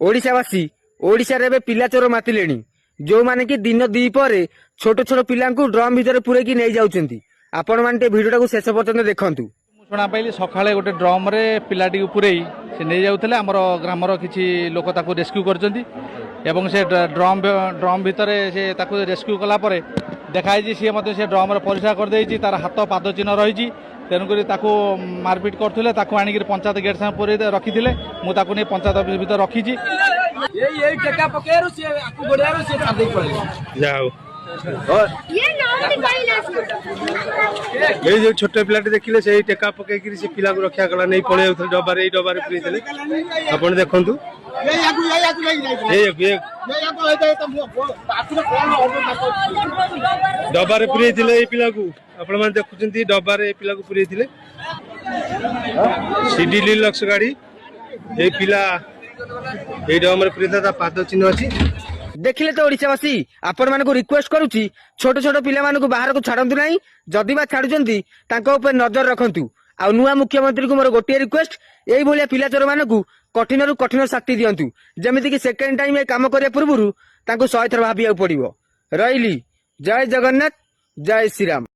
ओडिशावासी ओडिशा रे पिला चोर मातिलेनी जो माने कि दिन दी पर छोट छोट पिलांकु ड्रम भीतर पुरेकी नहीं जाउछंती। आपण माने भिडियो को शेष पर्यंत देखंतु। शुणा पाइली सकाଳେ गोटे ड्रम रे पिलाटी पुरई से नहीं जाउथले हमर ग्रामर किछि लोक ताको रेस्क्यू करचंती एवं से ड्रम भितर से ताको रेस्क्यू कला परे देखाई सी मते से ड्रम रे परीक्षा कर देछि तार हाथ पाद चिन्ह रही तेणुक ताको मारपिट करथुले ताको आनी पंचायत गेट सामने पुरई रखिथिले मु ताको नै पंचायत ऑफिस भीतर रखिछि ये टेका पकेरु से आकु गोड़ियारु से छादी पड़े जाओ ये नाम निकाली ना ये जो छोटे पिलाटे देखिले से टेका पकई से पिला को रक्षा कला नहीं पड़े डबारे डबारे पुरेइले आपण देखंतु डबारे पुरेइले ए पिला को आपण माने देखुचंती डबारे ए पिला को पुरेइले सीडी लिलक्स गाड़ी ए पिला ए डमरे पुरेइता पाद चिन्ह अछि। देखिले तो ओडिशावासी आपण मानकु रिक्वेस्ट करूची छोट छोट पिला मानकु बाहर को छाडंतु नाही जदि बा छाडुचंती तांको ऊपर नजर रखंतु। आ नुआ मुख्यमंत्री को मोर गोटे रिक्वेस्ट एई भलिया पिला चोर मानकु कठिन रु कठिन शास्ति दियंतु जेमिति कि सेकेंड टाइम ए काम करिया पूर्वरु तांको 100 थर भाबिया पड़िबो। रहिली जय जगन्नाथ जय श्री राम।